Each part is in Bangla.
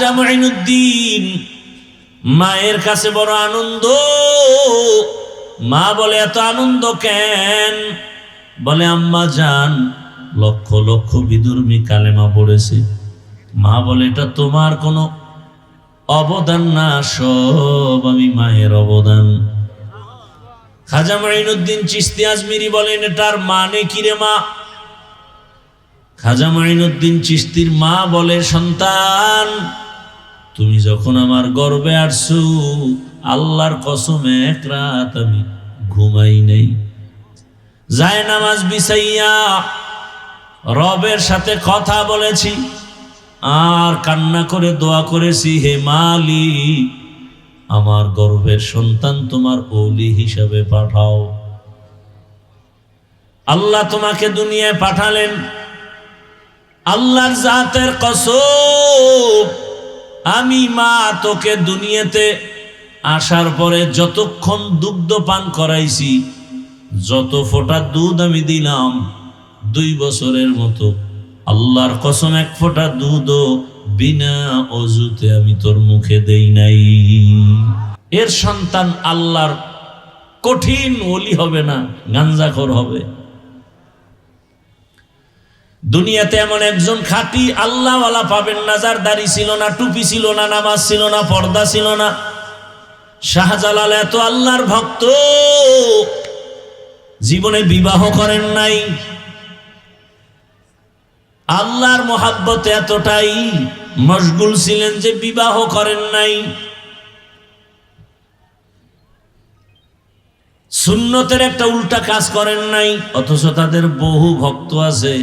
খাজা মুঈনুদ্দিন মায়ের কাছে বড় আনন্দ। মা বলে এত আনন্দ কেন? বলে আম্মা জান লক্ষ লক্ষ বিধর্মী কালেমা পড়েছে। মা বলে এটা তোমার কোনো অবদান না, সব আমি মায়ের অবদান। খাজা মুঈনুদ্দিন চিশতি আজমিরি বলেন এটার মানে কি রে মা? খাজা মুঈনুদ্দিন চিশতির মা বলে সন্তান তুমি যখন আমার গর্ভে আসছো আল্লাহর কসম এক রাত আমি ঘুমাই নাই, যায় নামাজ বিছাইয়া রবের সাথে কথা বলেছি আর কান্না করে দোয়া করেছি, হে মালিক আমার গর্ভের সন্তান তোমার ওলি হিসাবে পাঠাও। আল্লাহ তোমাকে দুনিয়ায় পাঠালেন, আল্লাহর জাতের কসম আমি মা তোকে দুনিয়াতে আসার পরে যতক্ষণ দুগ্ধ পান করাইছি, যত ফোঁটা দুধ আমি দিলাম 2 বছরের মতো, আল্লাহর কসম এক ফোঁটা দুধও বিনা অজুতে আমি তোর মুখে দেই নাই। এর সন্তান আল্লাহর কঠিন ওলি হবে না, গাঞ্জাখোর হবে। দুনিয়াতে এমন একজন খাঁটি আল্লাহওয়ালা পাবেন না যার দাড়ি ছিল না, টুপি ছিল না, নামাজ ছিল না, পর্দা ছিল না। শাহজালাল এত আল্লাহর ভক্ত, জীবনে বিবাহ করেন নাই, আল্লাহর মোহাব্বতে এতটাই মশগুল ছিলেন যে বিবাহ করেন নাই। সুন্নতের একটা উল্টা কাজ করেন নাই, অথচ তাদের বহু ভক্ত আছে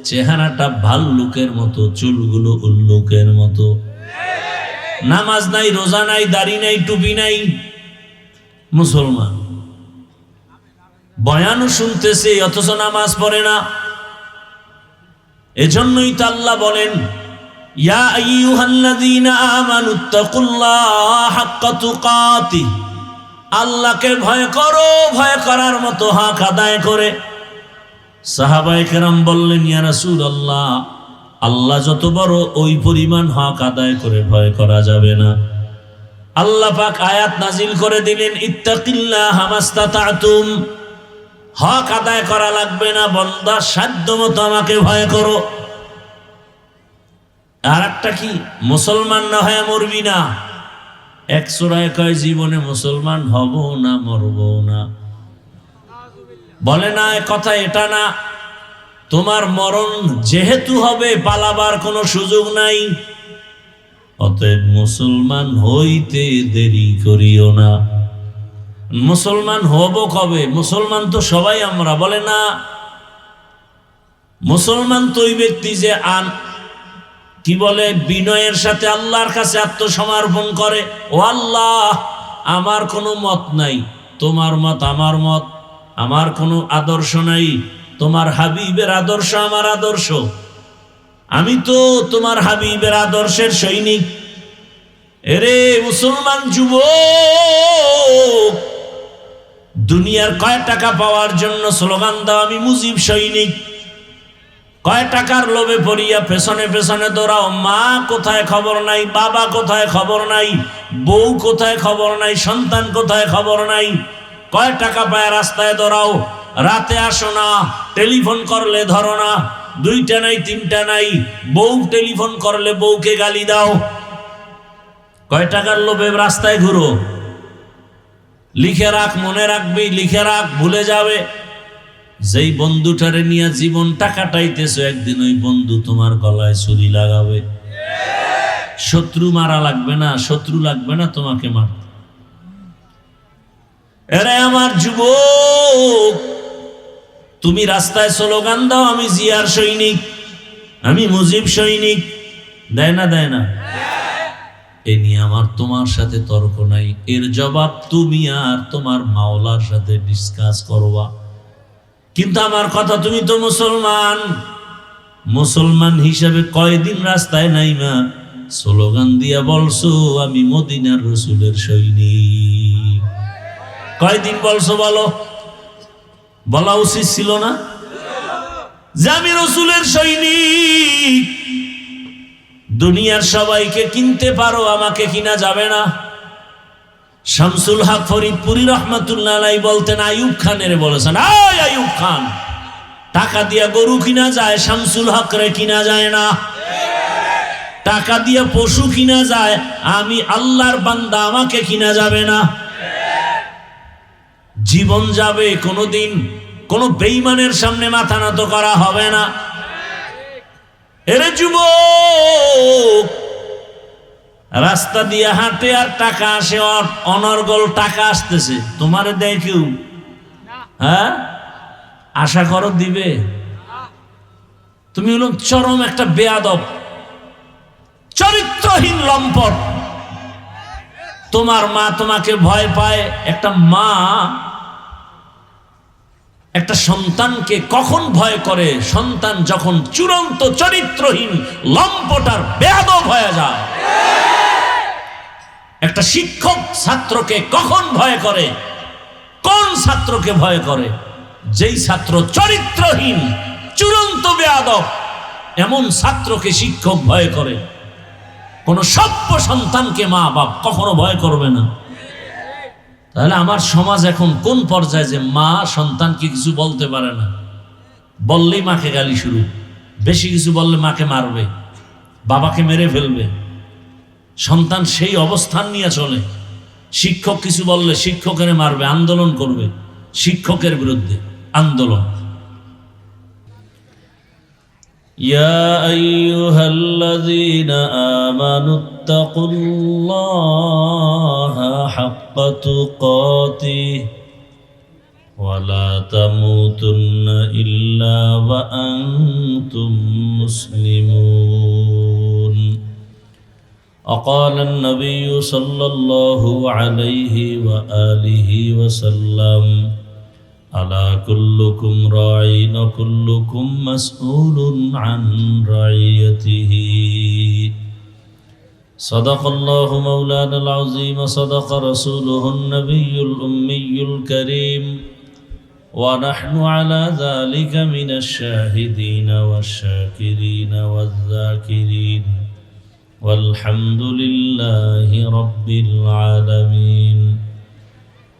চেহারাটা ভাল্লুকের মতো, চুলগুলো উল্লুকের মতো, নামাজ নাই, রোজা নাই, দাড়ি নাই, টুপি নাই, মুসলমান, বয়ানও শুনতেছে অথচ নামাজ পড়ে না। এজন্যই তো আল্লাহ বলেন ইয়া আইয়ুহাল্লাযীনা আমানুত্তাকুল্লাহা হাক্কা তুকাতিহ, আল্লাহকে ভয় করো, ভয় করার মতো হক আদায় করে। সাহাবায়ে কেরাম বললেন ইয়া রাসূলুল্লাহ আল্লাহ যত বড় ওই পরিমাণ হক আদায় করে ভয় করা যাবে না। আল্লাহ পাক আয়াত নাজিল করে দিলেন ইত্তাকিল্লাহা মাস্তাতা'তুম, হক আদায় করা লাগবে না, বান্দা সাধ্য মতো আমাকে ভয় করো। আর একটা কি, মুসলমান না হয়ে মরবি না। এক সূরায় কয় জীবনে মুসলমান হব না, মরব না। বলে না কথা এটা না, তোমার মরণ যেহেতু হবে পালাবার কোনো সুযোগ নাই, অতএব মুসলমান হইতে দেরি করিও না। মুসলমান হব কবে? মুসলমান তো সবাই আমরা, বলে না মুসলমান তো ওই ব্যক্তি যে কি বলে বিনয়ের সাথে আল্লাহর কাছে আত্মসমর্পণ করে, ও আল্লাহ আমার কোনো মত নাই, তোমার মত আমার মত, আমার কোনো আদর্শ নাই, তোমার হাবিবের আদর্শ আমার আদর্শ, আমি তো তোমার হাবিবের আদর্শের সৈনিক। এরে মুসলমান যুবক, দুনিয়ার কয় টাকা পাওয়ার জন্য স্লোগান দাও আমি মুজিব সৈনিক, কয় টাকার লোভে পড়িয়া পেছনে পেছনে দৌড়াও, মা কোথায় খবর নাই, বাবা কোথায় খবর নাই, বউ কোথায় খবর নাই, সন্তান কোথায় খবর নাই, কয় টাকা পায় রাস্তায় দৌড়াও, রাতে আসো না, টেলিফোন করলে ধরো না, 2টা নাই 3টা নাই, বউ টেলিফোন করলে বউকে গালি দাও, কয় টাকার লোভে রাস্তায় ঘুরো। লিখে রাখ, মনে রাখবি, লিখে রাখ, ভুলে যাবে। যেই বন্ধুটারে নিয়ে জীবনটা কাটাইতেছো একদিন ওই বন্ধু তোমার গলায় ছুরি লাগাবে। শত্রু মারা লাগবে না, শত্রু লাগবে না তোমাকে মারতে। এরে আমার যুবক, তুমি রাস্তায় স্লোগান দাও আমি জিয়ার সৈনিক, আমি মুজিব সৈনিক, দেয় না দেয় না? এ নিয়ে আমার তোমার সাথে তর্ক নাই, এর জবাব তুমি আর তোমার মাওলার সাথে ডিসকাস করবা। কিন্তু আমার কথা, তুমি তো মুসলমান, মুসলমান হিসাবে কয়দিন রাস্তায় নাইমা স্লোগান দিয়া বলছো আমি মদিনার রসুলের সৈনিক? কয়দিন বলছো বলো? বলা উচিত ছিল না যে আমি রসুলের সৈনিক? দুনিয়ার সবাইকে কিনতে পারো, আমাকে কিনা যাবে না। শামসুল হক ফরিদপুরি রহমাতুল্লাহ আলাইহি বলতেন, আইয়ুব খানের বলেছেন, আয় আইয়ুব খান, টাকা দিয়া গরু কিনা যায়, শামসুল হক রে কিনা যায় না। টাকা দিয়া পশু কিনা যায়, আমি আল্লাহর বান্দা, আমাকে কিনা যাবে না। জীবন যাবে, কোনোদিন কোন বেঈমানের সামনে মাথা নত করা হবে না। এরে যুবক, রাস্তা দিয়ে হাঁটে আর টাকা আসে, অনর্গল টাকা আসতেছে, তোমারে দেয় কেউ? হ্যাঁ, আশা করো দিবে? তুমি হলো চরম একটা বেয়াদব, চরিত্রহীন লম্পট। তোমার মা তোমাকে ভয় পায়। একটা মা একটা সন্তানকে কখন ভয় করে? সন্তান যখন চূড়ান্ত চরিত্রহীন লম্পট আর বেয়াদব হয়ে যায়। একটা শিক্ষক ছাত্রকে কখন ভয় করে? কোন ছাত্রকে ভয় করে? যেই ছাত্র চরিত্রহীন, চূড়ান্ত বেয়াদব, এমন ছাত্রকে শিক্ষক ভয় করে। কোন সভ্য সন্তানকে মা বাপ কখনো ভয় করবে না। তাহলে আমার সমাজ এখন কোন পর্যায়ে যে মা সন্তানকে কিছু বলতে পারে না, বললেই মাকে গালি শুরু, বেশি কিছু বললে মাকে মারবে, বাবাকে মেরে ফেলবে। সন্তান সেই অবস্থান নিয়ে চলে। শিক্ষক কিছু বললে শিক্ষকের মারবে, আন্দোলন করবে, শিক্ষকের বিরুদ্ধে আন্দোলন। ইয়া আইয়ুহাল্লাযীনা আমানুত্তাকুল্লাহা হাক্কা তুকাতিহি ওয়া লা তামুতুন্না ইল্লা ওয়া আনতুম মুসলিমুন। وقال النبي صلى الله عليه وآله وسلم ألا كلكم راع وكلكم مسؤول عن رعيته. صدق الله مولانا العظيم، صدق رسوله النبي الأمي الكريم، ونحن على ذلك من الشاهدين والشاكرين والذاكرين، والحمد لله رب العالمين.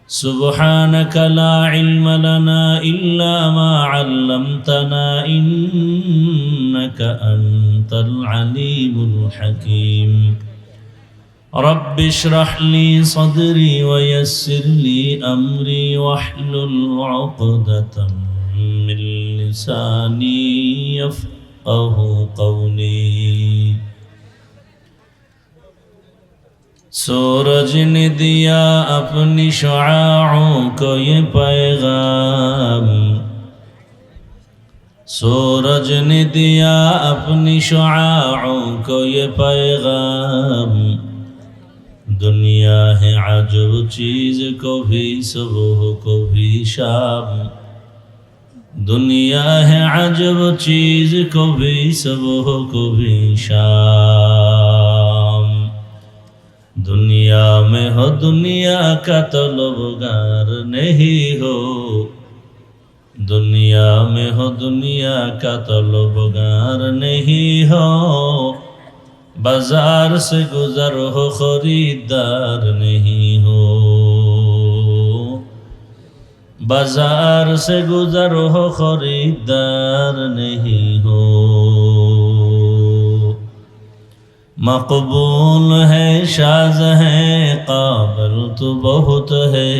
سبحانك لا علم لنا إلا ما علمتنا إنك أنت العليم الحكيم. رب اشرح لي صدري ويسر لي أمري واحلل عقدة من لساني يفقه قولي. सूरज ने दिया अपनी शुआओं को ये पैगाम, सूरज ने दिया अपनी शुआओं को ये पैगाम। दुनिया है अजब चीज, कभी सुबह कभी शाम। दुनिया है अजब चीज, कभी सुबह कभी शाम। दुनिया में हो दुनिया का तलबगार नहीं हो, दुनिया में हो दुनिया का तलबगार नहीं हो। बाजार से गुजर हो खरीदार नहीं हो, बाजार से गुजर हो खरीदार नहीं हो। मकबूल है शाज़ है काबिल तो बहुत है,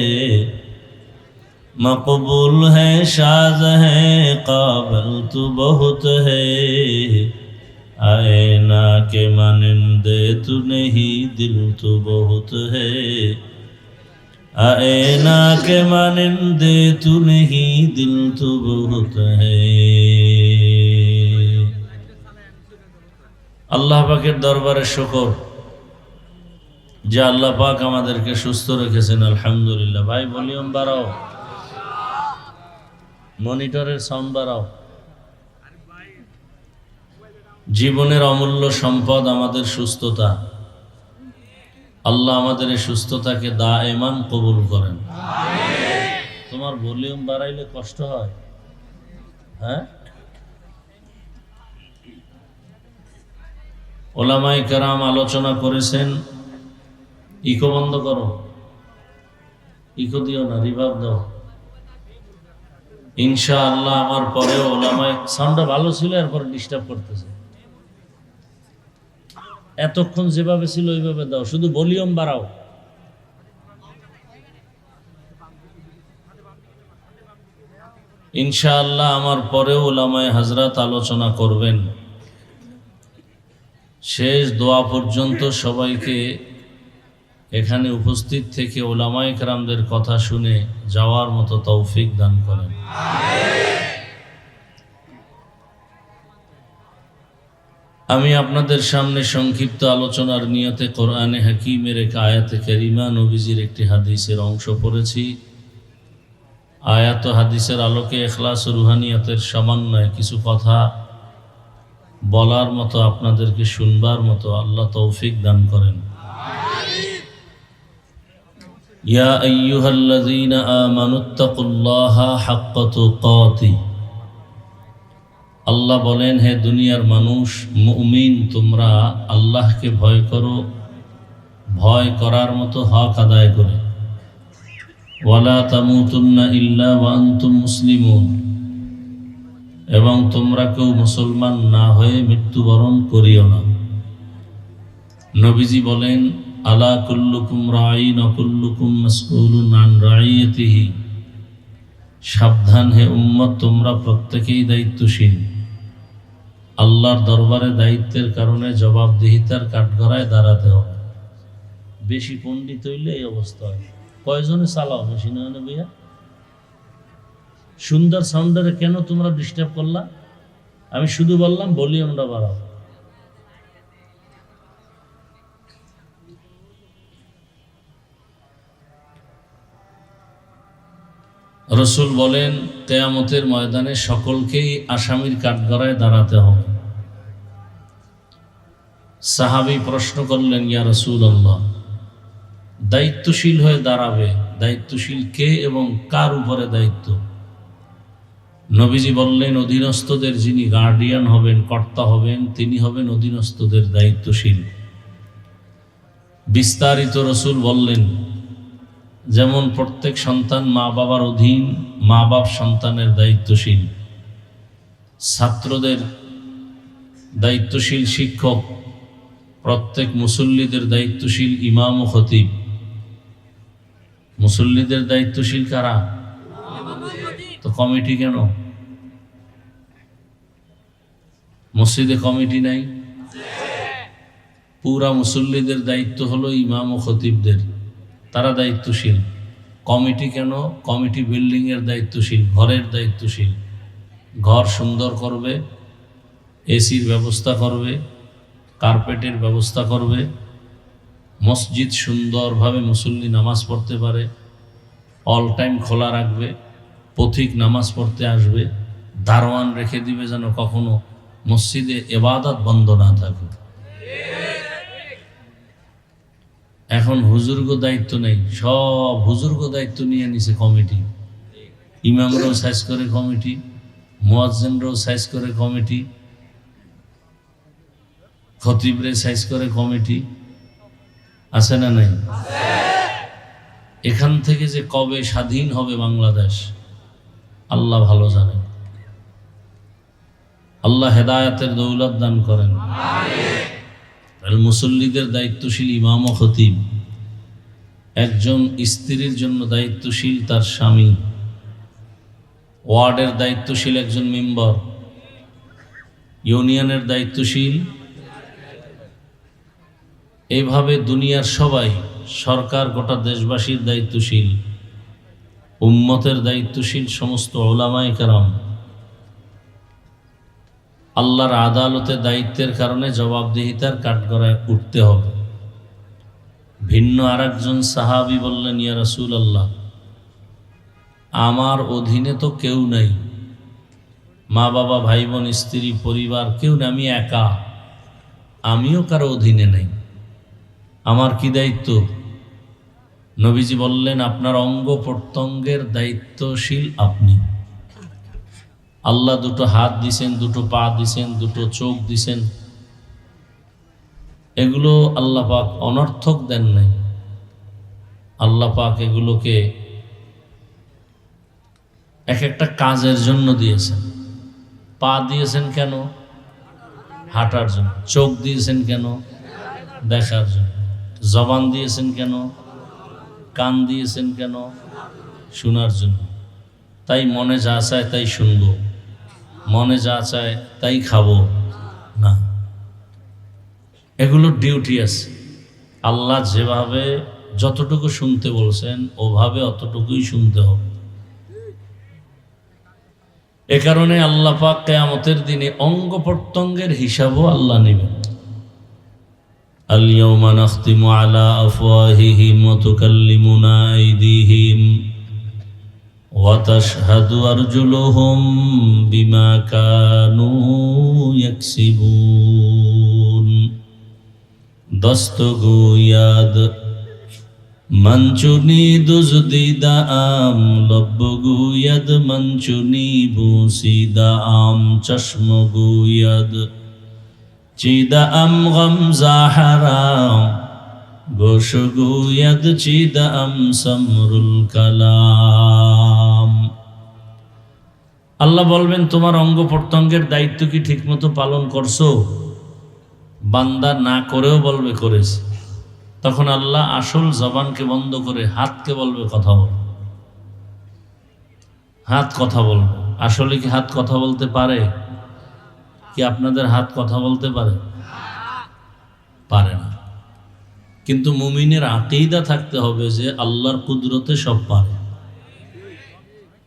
मकबूल है शाज़ है काबिल तो बहुत है। आईना के मानिंदे तू नहीं दिल तो बहुत है, आईना के मानिंदे तू नहीं दिल तो बहुत है। আল্লাহ পাকের দরবারে শুকর যে আল্লাহ পাক আমাদেরকে সুস্থ রেখেছেন, আলহামদুলিল্লাহ। ভাই ভলিউম বাড়াও, মনিটরের সাউন্ড বাড়াও। জীবনের অমূল্য সম্পদ আমাদের সুস্থতা। আল্লাহ আমাদের এই সুস্থতাকে দায়েমান কবুল করেন। তোমার ভলিউম বাড়াইলে কষ্ট হয়? হ্যাঁ, ওলামায়ে কেরাম আলোচনা করেছেন। ইকো বন্ধ করো, ইকো দিও না, রিভার্ব দাও। ইনশাআল্লাহ আমার পরেও ওলামায়ে, সাউন্ডটা ভালো ছিল, এরপর ডিস্টার্ব করতেছে। এতক্ষণ যেভাবে ছিল ওইভাবে দাও, শুধু ভলিউম বাড়াও। ইনশাআল্লাহ আমার পরেও ওলামায়ে হাজরাত আলোচনা করবেন। শেষ দোয়া পর্যন্ত সবাইকে এখানে উপস্থিত থেকে ওলামায়ে কেরামদের কথা শুনে যাওয়ার মতো তৌফিক দান করেন। আমি আপনাদের সামনে সংক্ষিপ্ত আলোচনার নিয়তে কোরআনে হাকিমের এক আয়াতে কারিমা, নবীজির একটি হাদিসের অংশ পড়েছি। আয়াত ও হাদিসের আলোকে ইখলাস ও রুহানিয়াতের সমন্বয়ে কিছু কথা বলার মতো, আপনাদেরকে শুনবার মতো আল্লাহ তৌফিক দান করেন। ইয়া আইয়ুহাল্লাযীনা আমানুত্তাকুল্লাহা হাক্কা তুকাতিহি, আল্লাহ বলেন, হে দুনিয়ার মানুষ, মুমিন, তোমরা আল্লাহকে ভয় করো, ভয় করার মতো হক আদায় করে। ওয়ালা তামুতুন্না ইল্লা ওয়া আনতুম মুসলিমুন, এবং তোমরা কেউ মুসলমান না হয়ে মৃত্যুবরণ করিও না। নবীজি বলেন, আলা কুল্লুকুম রাঈন ওয়া কুল্লুকুম মাসউলুন আন রাঈয়াতিহি, সাবধান হে উম্মত, তোমরা প্রত্যেকেই দায়িত্বশীল। আল্লাহর দরবারে দায়িত্বের কারণে জবাবদিহিতার কাঠগড়ায় দাঁড়াতে হবে। বেশি পণ্ডিত হইলে এই অবস্থা হয়। কয়জনে চালাও মেশিন হয় না ভাইয়া? সুন্দর সাউন্ডারে কেন তোমরা ডিস্টার্ব করলা? আমি শুধু বললাম ভলিউমটা বাড়াও। রসুল বলেন, কিয়ামতের ময়দানে সকলকেই আসামির কাঠগড়ায় দাঁড়াতে হবে। সাহাবী প্রশ্ন করলেন, ইয়া রাসূলুল্লাহ, দায়িত্বশীল হয়ে দাঁড়াবে, দায়িত্বশীল কে এবং কার উপরে দায়িত্ব? নবীজি বললেন, অধীনস্থদের যিনি গার্ডিয়ান হবেন, কর্তা হবেন, তিনি হবেন অধীনস্থদের দায়িত্বশীল। বিস্তারিত রসুল বললেন, যেমন প্রত্যেক সন্তান মা বাবার অধীন, মা বাপ সন্তানের দায়িত্বশীল। ছাত্রদের দায়িত্বশীল শিক্ষক, প্রত্যেক মুসল্লিদের দায়িত্বশীল ইমাম ও খতিব। মুসল্লিদের দায়িত্বশীল কারা? তো কমিটি কেন? মসজিদে কমিটি নাই? পুরা মুসল্লিদের দায়িত্ব হলো ইমাম ও খতিবদের, তারা দায়িত্বশীল। কমিটি কেন? কমিটি বিল্ডিং এর দায়িত্বশীল, ঘরের দায়িত্বশীল। ঘর সুন্দর করবে, এসির ব্যবস্থা করবে, কার্পেটের ব্যবস্থা করবে, মসজিদ সুন্দরভাবে মুসল্লি নামাজ পড়তে পারে, অল টাইম খোলা রাখবে, পথিক নামাজ পড়তে আসবে, দারোয়ান রেখে দিবে যেন কখনো মসজিদে ইবাদত বন্ধ না থাকে। এখন হুজুরগো দায়িত্ব নেই, সব হুজুরগো দায়িত্ব নিয়ে নিছে কমিটি। ইমামরাও সাইজ করে কমিটি, মুয়াজ্জিনরাও সাইজ করে কমিটি, খতিবরে সাইজ করে কমিটি। আছে না নাই? এখান থেকে যে কবে স্বাধীন হবে বাংলাদেশ আল্লাহ ভালো জানেন। আল্লাহ হেদায়েতের দৌলত দান করেন। মুসল্লিদের দায়িত্বশীল ইমাম ও খতিব। একজন স্ত্রীর জন্য দায়িত্বশীল তার স্বামী, ওয়ার্ডের দায়িত্বশীল একজন মেম্বার, ইউনিয়নের দায়িত্বশীল। এইভাবে দুনিয়ার সবাই, সরকার গোটা দেশবাসীর দায়িত্বশীল, উম্মতের দায়িত্বশীল সমস্ত উলামায়ে কেরাম। আল্লাহর আদালতে দায়িত্বের কারণে জবাবদিহিতার কাঠগড়ায় উঠতে হবে। ভিন্ন আরেকজন সাহাবী বললেন, ইয়া রাসূলুল্লাহ, আমার অধীনে তো কেউ নাই, মা বাবা ভাই বোন স্ত্রী পরিবার কেউ নেই, আমি একা, আমিও কারো অধীনে নেই, আমার কি দায়িত্ব? নবীজি বললেন, আপনার অঙ্গ প্রত্যঙ্গের দায়িত্বশীল আপনি। আল্লাহ দুটো হাত দিছেন, দুটো পা দিছেন, দুটো চোখ দিছেন, এগুলো আল্লাহ পাক অনর্থক দেন নাই। আল্লাহ পাক এগুলোকে এক একটা কাজের জন্য দিয়েছেন। পা দিয়েছেন কেন? হাঁটার জন্য। চোখ দিয়েছেন কেন? দেখার জন্য। জবান দিয়েছেন কেন? কান দিয়েছেন কেন? শোনার জন্য। তাই মনে যা চায় তাই শুনবো, মনে যা চায় তাই খাবো না। এগুলোর ডিউটি আছে। আল্লাহ যেভাবে যতটুকু শুনতে বলছেন ওভাবে অতটুকুই শুনতে হবে। এ কারণে আল্লাহ পাক কিয়ামতের দিনে অঙ্গ প্রত্যঙ্গের হিসাবও আল্লাহ নেবেন। আল-ইয়াওমা নাখতিমু আলা আফওয়াহিহিম ওয়া তুকাল্লিমুনা আইদিহিম ওয়া তাশহাদু আরজুলুহুম বিমা কানু ইয়াকসিবুন। দস্তগোয়াদ মঞ্চুনি দুজদিদা আম লব্বগুয়াদ মঞ্চুনি বুসিদা আম চশমগুয়াদ চিদা আম গমজা হারাম গোশগুয়াদ চিদা আম সমরুল কালাম। আল্লাহ বলবেন, তোমার অঙ্গ প্রত্যঙ্গের দায়িত্ব কি ঠিকমতো পালন করছো? বান্দা না করেও বলবে করেছে। তখন আল্লাহ আসল জবানকে বন্ধ করে হাতকে বলবে কথা বল। হাত কথা বলবে। আসলে কি হাত কথা বলতে পারে? কি আপনাদের হাত কথা বলতে পারে? পারে না। কিন্তু মুমিনের আকীদা থাকতে হবে যে আল্লাহর কুদরতে সব পারে।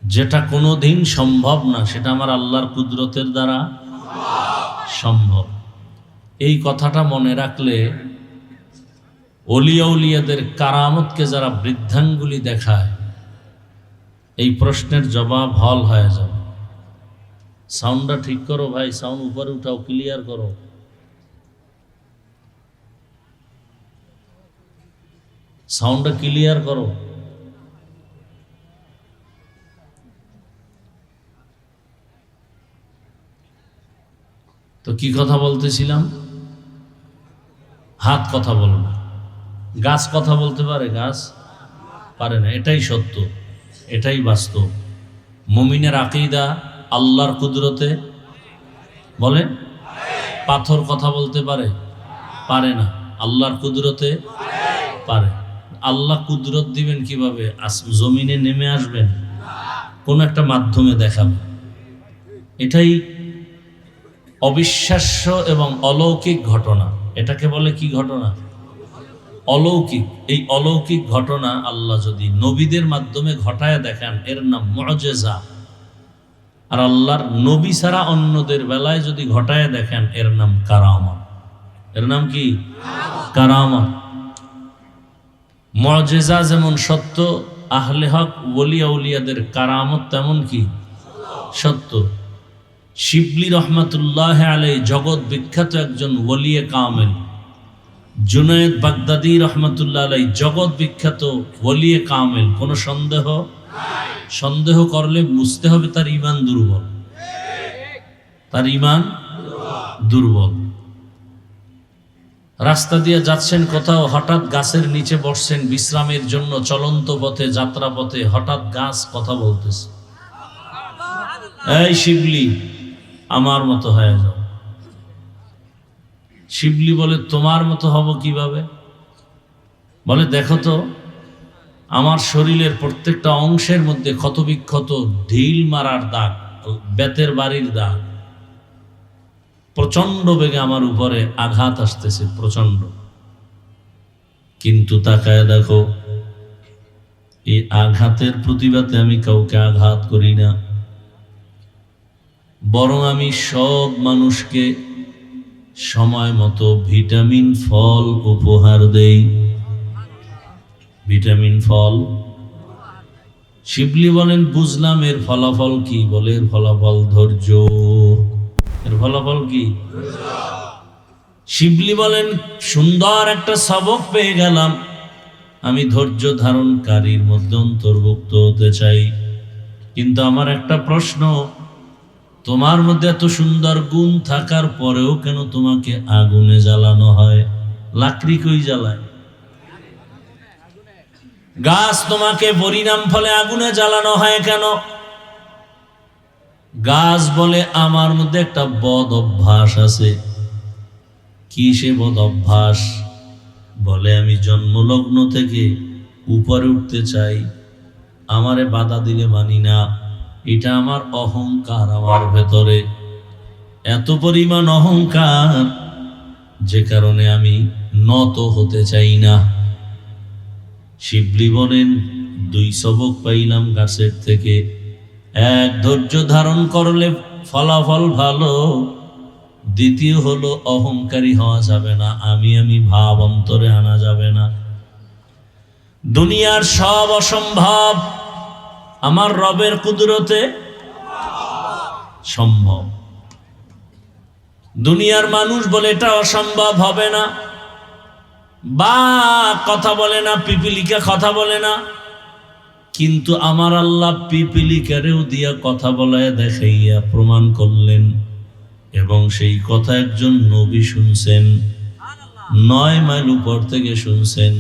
যেটা কোনোদিন সম্ভব না সেটা আমার আল্লাহর কুদরতের দ্বারা সম্ভব। এই কথাটা মনে রাখলে ওলিয়া উলিয়াদের কারামতকে যারা বৃদ্ধাঙ্গুলি দেখায় এই প্রশ্নের জবাব হল হয়ে যাবে। সাউন্ডটা ঠিক করো ভাই, সাউন্ড উপরে উঠাও, ক্লিয়ার করো। সাউন্ডটা ক্লিয়ার করো। তো কি কথা বলতেছিলাম? হাত কথা বলবে। গাছ কথা বলতে পারে? গাছ পারে না। এটাই সত্য, এটাই বাস্তব। মুমিনের আকীদা আল্লাহর কুদরতে বলে। পাথর কথা বলতে পারে? পারে না। আল্লাহর কুদরতে পারে। আল্লাহ কুদরত দিবেন কিভাবে? জমিনে নেমে আসবেন, কোন একটা মাধ্যমে দেখাবেন। এটাই অবিশ্বাস্য এবং অলৌকিক ঘটনা। এটাকে বলে কি ঘটনা? অলৌকিক। এই অলৌকিক ঘটনা আল্লাহ যদি নবীদের মাধ্যমে ঘটায় দেখান এর নাম মুআজিজা। আর আল্লাহর নবী ছাড়া অন্যদের বেলায় যদি ঘটায় দেখেন এর নাম কারামত। এর নাম কি? কারামত। মুআজিজা যেমন সত্য, আহলে হক ওলি আউলিয়াদের কারামত তেমন কি সত্য। শিবলি রহমাতুল্লাহ আলাইহি জগৎ বিখ্যাত একজন ওলিয়ে কামেল। জুনায়েদ বাগদাদি রহমাতুল্লাহ আলাইহি জগৎ বিখ্যাত ওলিয়ে কামেল। কোনো সন্দেহ? সন্দেহ করলে বুঝতে হবে তার ঈমান দুর্বল। তার ঈমান দুর্বল। রাস্তা দিয়ে যাচ্ছেন কোথাও, হঠাৎ গাছের নিচে বসছেন বিশ্রামের জন্য, চলন্ত পথে যাত্রা পথে হঠাৎ গাছ কথা বলতেছে, এই শিবলি আমার মতো হয়ে যাও। শিবলি বলে, তোমার মতো হব কিভাবে? বলে, দেখো তো আমার শরীরের প্রত্যেকটা অংশের মধ্যে ক্ষত বিক্ষত ঢিল মারার দাগ, বেতের বাড়ির দাগ। প্রচন্ড বেগে আমার উপরে আঘাত আসতেছে, প্রচন্ড। কিন্তু তাকায় দেখো, এই আঘাতের প্রতিবাদে আমি কাউকে আঘাত করি না, বরং আমি সব মানুষকে সময় মতো ভিটামিন ফল উপহার দেই। ভিটামিন ফল। শিবলি বলেন, বুঝলাম এর ফলাফল কি? বলে, এর ফলাফল ধৈর্য। এর ফলাফল কি? শিবলি বলেন, সুন্দর একটা সবক পেয়ে গেলাম, আমি ধৈর্য ধারণকারীর মধ্যে অন্তর্ভুক্ত হতে চাই। কিন্তু আমার একটা প্রশ্ন, তোমার মধ্যে এত সুন্দর গুণ থাকার পরেও কেন তোমাকে আগুনে জ্বালানো হয়? লাকড়ি কই জ্বালায়? গাছ তোমাকে পরিণাম ফলে আগুনে জ্বালানো হয় কেন? গাছ বলে আমার মধ্যে একটা বদ অভ্যাস আছে। কি সে বদ অভ্যাস? বলে আমি জন্মলগ্ন থেকে উপরে উঠতে চাই, আমারে বাধা দিলে মানি না। এটা আমার অহংকার, আমার ভেতরে এত পরিমাণ অহংকার যে কারণে আমি নত হতে চাই না। শিবলি বলেন 2 সবক পাইলাম গাছের থেকে। এক, ধৈর্য ধারণ করলে ফলাফল ভালো। দ্বিতীয় হলো অহংকারী হওয়া যাবে না, আমি ভাব অন্তরে আনা যাবে না। দুনিয়ার সব অসম্ভব আমার রবের কুদরতে সম্ভব। দুনিয়ার মানুষ বলে এটা অসম্ভব হবে না, বা কথা বলে না, পিপিলিকা কথা বলে না, কিন্তু আমার আল্লাহ পিপিলিকারেও দিয়া কথা বলায় দেখাইয়া প্রমাণ করলেন। এবং সেই কথা একজন নবী শুনছেন, 9 মাইল উপর থেকে শুনছেন।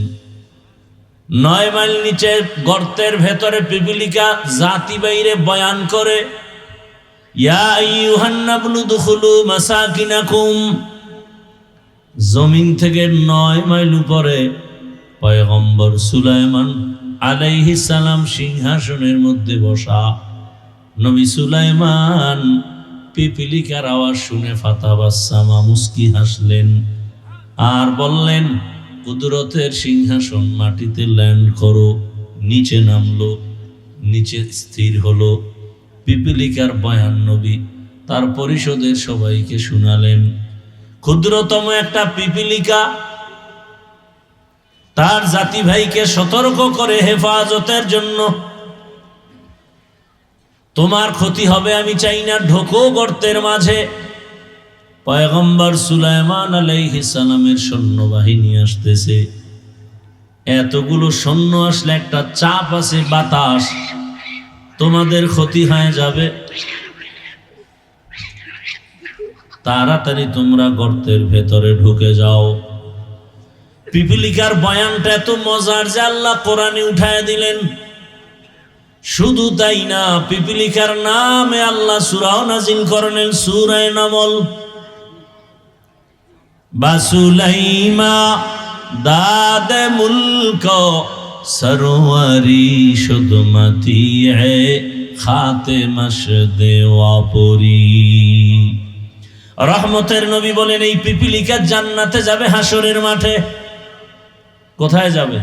9 মাইল নিচে গর্তের ভেতরে পিপিলিকা জাতি বাইরে বয়ান করে, ইয়া আইয়ুহান নাবলু দুখুলু মাসাকিনাকুম। জমিন থেকে 9 মাইল উপরে পয়গম্বর সুলাইমান আলাইহিস সালাম সিংহাসনের মধ্যে বসা। নবী সুলাইমান পিপিলিকার আওয়াজ শুনে ফাতাবাসসামা, মুস্কি হাসলেন আর বললেন, কুদরতের সিংহাসন মাটিতে ল্যান্ড করো। নিচে নামলো, নিচে স্থির হলো। পিপিলিকার বয়ান নবী তার পরিষদের সবাইকে শুনালেন। ক্ষুদ্রতম একটা পিপিলিকা তার জাতি ভাইকে সতর্ক করে হেফাজতের জন্য, তোমার ক্ষতি হবে আমি চাই না, ঢোকো গর্তের মাঝে। পয়গম্বর সুলাইমান আলাইহিস সালামের সৈন্যবাহিনী আসতেছে। এতগুলো সৈন্য আসলে একটা চাপ আছে, বাতাস, তোমাদের ক্ষতি হয়ে যাবে। তাড়াতাড়ি তোমরা গর্তের ভেতরে ঢুকে যাও। পিপিলিকার বয়ানটা এত মজার যে আল্লাহ কোরআনে উঠায় দিলেন। শুধু তাই না, পিপিলিকার নামে আল্লাহ সূরাও নাজিল করলেন, সূরা নামল। বাসুলাইমা দাদে মুলক সরওয়ারি শুদমতি হে খাতে মশদে ওয়াপরি। রহমতের নবী বলেন, এই পিপিলিকা জান্নাতে যাবে হাসরের মাঠে। কোথায় যাবে?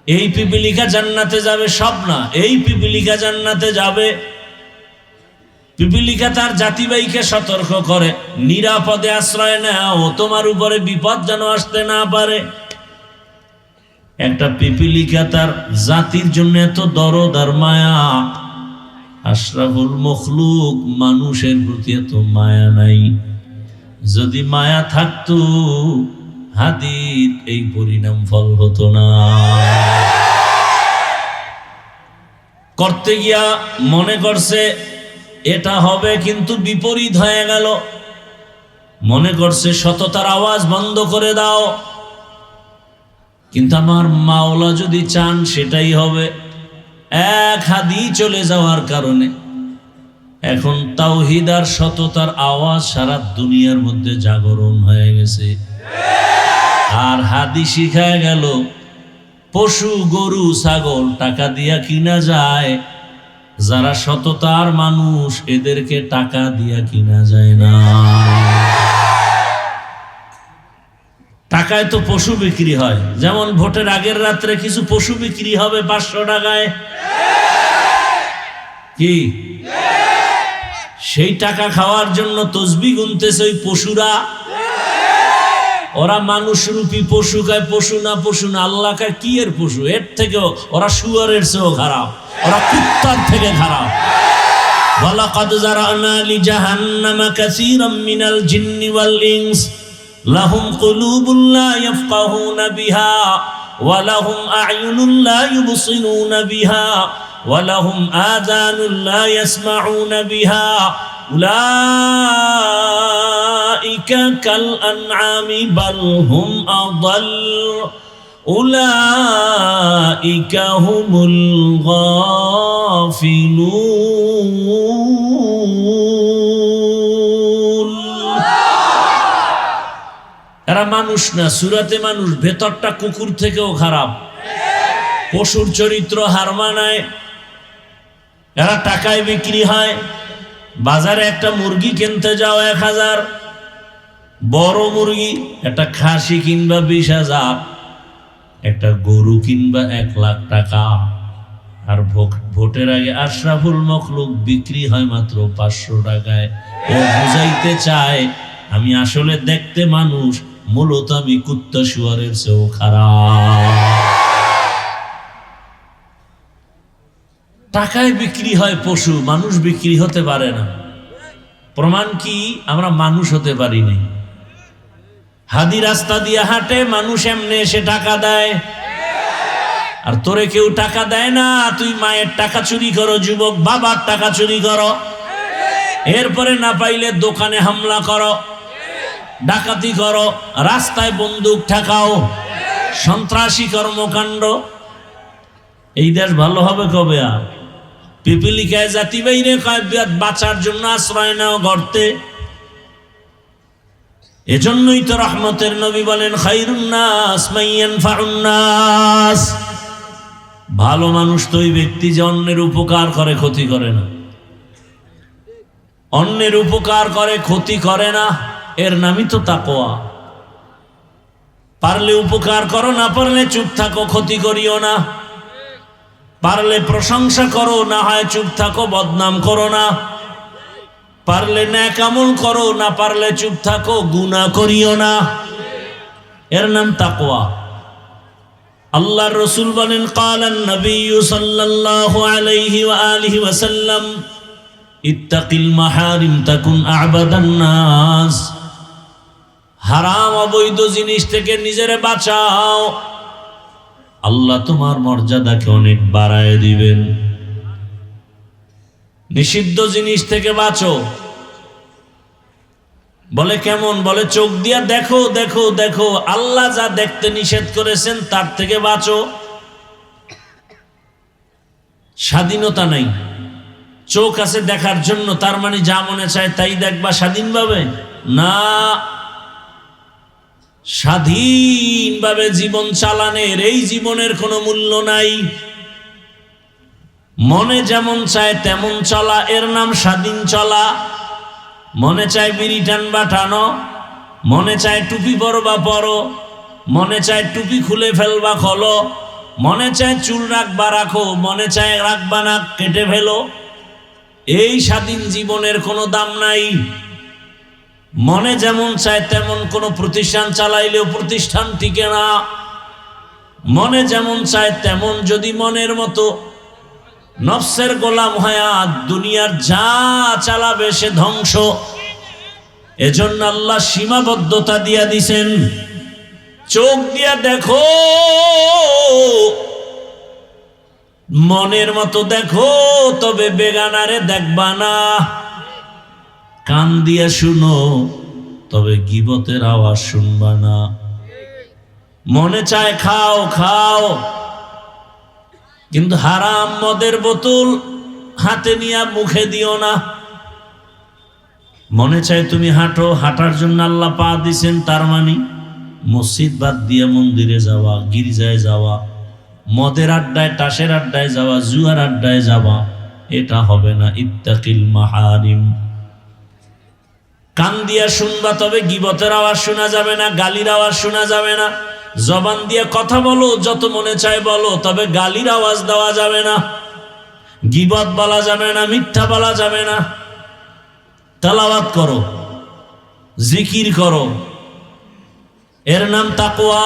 এই পিপিলিকা জান্নাতে যাবে, সব না, এই পিপিলিকা জান্নাতে যাবে। পিপিলিকা তার জাতিবাইকে সতর্ক করে, নিরাপদে আশ্রয় নাও, তোমার উপরে বিপদ যেন আসতে না পারে। একটা পিপিলিকা তার জাতির জন্য এত দরদ আর মায়া। আশরাফুল মখলুক মানুষের প্রতি এত মায়া নাই। যদি মায়া থাকতো হাদির এই পরিণাম ফল হতো না। করতে গিয়া মনে করছে এটা হবে, কিন্তু বিপরীত হয়ে গেল। মনে করছে সততার আওয়াজ বন্ধ করে দাও, কিন্তু আমার মাওলা যদি চান সেটাই হবে। এক হাদি চলে যাওয়ার কারণে এখন তাওহীদ আর সততার আওয়াজ সারা দুনিয়ার মধ্যে জাগরণ হয়ে গেছে। আর হাদি শিখায় গেল, পশু গরু ছাগল টাকা দিয়া কিনা যায়, যারা সততার মানুষ এদেরকে টাকা দিয়া কিনা যায় না। টাকায় তো পশু বিক্রি হয়, যেমন ভোটের আগের রাত্রে কিছু পশু বিক্রি হবে 500 টাকায়। কি সেই টাকা খাওয়ার জন্য তসবিহ গুনতেছে ওই পশুরা। ওরা মানুষ রূপী পশু খায়, পশু না আল্লাহ খায়। কি এর পশু? এর থেকেও ওরা শুয়ারের চেয়েও খারাপ, ওরা কুত্তার থেকে খারাপ। ওয়ালাকাদ যারানা লিজাহান্নামা কাসীরাম মিনাল জিন্নি ওয়াল ইনস লাহুম কুলুবুন লা ইয়াফকাহুনা বিহা ওয়া লাহুম আ'য়ুনুন লা ইউবসিরুনা বিহা ওয়ালাহুম আযানুন লা ইয়াসমাউনা বিহা উলাইকা কাল আনআমি বাল হুম আদাল উলাইকা হুমুল গাফিলুন। এরা মানুষ না, সুরাতে মানুষ, ভেতরটা কুকুর থেকেও খারাপ, পশুর চরিত্র হার মানায়। এরা টাকায় বিক্রি হয়। বাজারে একটা মুরগি কিনতে যাও 1000, বড় মুরগি একটা খাসি কিনবা 20,000, একটা গরু কিনবা 1 লাখ টাকা। আর ভোটের আগে আশরাফুল মখলুক বিক্রি হয় মাত্র 500 টাকায়। ও বুঝাইতে চায় আমি আসলে দেখতে মানুষ, মূলত আমি কুত্তা শুয়ারের চেয়েও খারাপ। টাকায় বিক্রি হয় পশু, মানুষ বিক্রি হতে পারে না। প্রমাণ কি? আমরা মানুষ হতে পারি নাই। হাদি রাস্তা দিয়ে হাঁটে, মানুষ এমনি এসে টাকা দেয়। আর তোরে কেউ টাকা দেয় না, তুই মায়ের টাকা চুরি করো, যুবক বাবার টাকা চুরি করো, এরপরে না পাইলে দোকানে হামলা করো, ডাকাতি করো, রাস্তায় বন্দুক ঠেকাও, সন্ত্রাসী কর্মকাণ্ড। এই দেশ ভালো হবে কবে? আর পিপিলিকায় জাতি বাইরে বাঁচার জন্য আশ্রয় নাও গর্তে। এজন্যই তো রহমতের নবী বলেন খায়রুন নাস মান ইয়ানফাউন নাস। ভালো মানুষ তো ওই ব্যক্তি যে অন্যের উপকার করে, ক্ষতি করে না। অন্যের উপকার করে, ক্ষতি করে না, এর নামই তো তাকওয়া। পারলে উপকার করো, না পারলে চুপ থাকো, ক্ষতি করিও না। পারলে প্রশংসা করো, না হয় চুপ থাকো, বদনাম করো না। পারলে নেক আমল করো, না পারলে চুপ থাকো, গুনাহ করিও না। এর নাম তাকওয়া। আল্লাহর রাসূল বলেন ক্বালান নবী সাল্লাল্লাহু আলাইহি ওয়া আলিহি ওয়াসাল্লাম ইত্তাকিল মাহারিম তাকুন আ'বাদান নাস। হারাম অবৈধ জিনিস থেকে নিজেরে বাঁচাও, আল্লাহ তোমার মর্যাদাকে অনেক বাড়ায় দিবেন। নিষিদ্ধ জিনিস থেকে বাঁচো। বলে কেমন? বলে চোখ দিয়া দেখো দেখো দেখো, আল্লাহ যা দেখতে নিষেধ করেছেন তার থেকে বাঁচো। স্বাধীনতা নাই, চোখ আছে দেখার জন্য, তার মানে যা মনে চায় তাই দেখবা স্বাধীনভাবে? না, স্বাধীনভাবে জীবন চালানের এই জীবনের কোনো মূল্য নাই। মনে যেমন চায় তেমন চলা, এর নাম স্বাধীন চলা। মনে চায় বিড়ি টানবা টানো, মনে চায় টুপি পরবা পরো, মনে চায় টুপি খুলে ফেলবা খোলো, মনে চায় চুল রাখবা রাখো, মনে চায় রাখবা না কেটে ফেলো। এই স্বাধীন জীবনের কোনো দাম নাই। মনে যেমন চায় তেমন কোনো প্রতিষ্ঠান চালাইলেও প্রতিষ্ঠান টিকে না। মনে যেমন চায় তেমন যদি মনের মতো নফসের গোলাম হয়া দুনিয়ার যা চালাবে সে ধ্বংস। এজন্য আল্লাহ সীমাবদ্ধতা দিয়া দিছেন। চোখ দিয়া দেখো, মনের মতো দেখো, তবে বেগানারে দেখবা না। কান দিয়া শুনো, তবে গীবতের আওয়াজ শুনবা না। মনে চায় খাও খাও, কিন্তু হারাম মদের বোতল হাতে নিয়ে মুখে দিও না। মনে চায় তুমি হাঁটো, হাঁটার জন্য আল্লাহ পা দিছেন, তার মানে মসজিদ বাদ দিয়ে মন্দিরে যাওয়া, গির্জায় যাওয়া, মদের আড্ডায় টাসের আড্ডায় যাওয়া, জুয়ার আড্ডায় যাওয়া, এটা হবে না। ইত্তাকিল মাহারিম। কান দিয়া শুনবা, তবে গীবতের আওয়াজ শোনা যাবে না, গালির আওয়াজ শোনা যাবে না। জবান দিয়ে কথা বলো, যত মনে চায় বলো, তবে গালির আওয়াজ দেওয়া যাবে না, গীবত বলা যাবে না, মিথ্যা বলা যাবে না। তেলাওয়াত করো, জিকির করো, এর নাম তাকওয়া।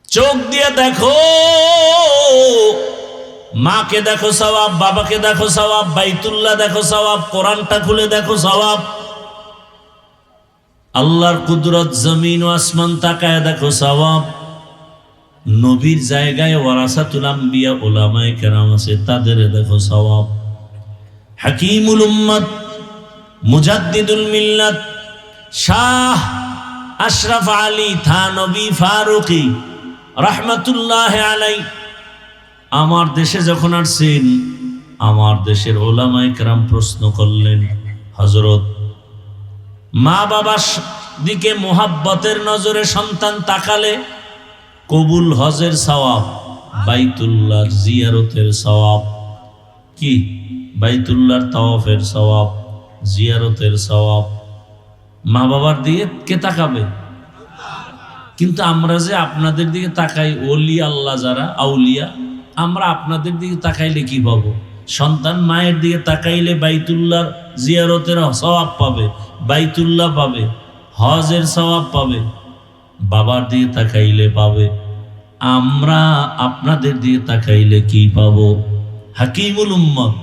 চোখ দিয়ে দেখো, মাকে দেখো সওয়াব, বাবাকে দেখো সওয়াব, বাইতুল্লাহ দেখো সওয়াব, কোরআনটা খুলে দেখো সওয়াব, আল্লাহর কুদরত জমিন ও আসমান তাকায় দেখো সওয়াব, নবীর জায়গায় ওয়ারাসাতুল আম্বিয়া উলামায়ে কেরাম আছে, তাদের দেখো সওয়াব। হাকিমুল উম্মত মুজাদ্দিদুল মিল্লাত শাহ আশরাফ আলী থানবী ফারুকী রাহমাতুল্লাহ আলাইহি আমার দেশে যখন আসছেন, আমার দেশের উলামায়ে কেরাম প্রশ্ন করলেন, হযরত মা বাবার দিকে মোহাব্বতের নজরে সন্তান তাকালে কবুল হজের সওয়াব, বাইতুল্লাহর জিয়ারতের সওয়াব, কি বাইতুল্লাহর তাওয়াফের সওয়াব, জিয়ারতের সওয়াব, মা বাবার দিকে কে তাকাবে? কিন্তু আমরা যে আপনাদের দিকে তাকাই, ওলি আল্লাহ যারা আউলিয়া, আমরা আপনাদের দিকে তাকাইলে কি পাবো? সন্তান মায়ের দিকে তাকাইলে বাইতুল্লাহর জিয়ারতের সওয়াব পাবে, বাইতুল্লাহ পাবে, হজের সওয়াব পাবে, বাবার দিকে তাকাইলে পাবে। আমরা আপনাদের দিকে তাকাইলে কি পাবো? হাকিমুল উম্মত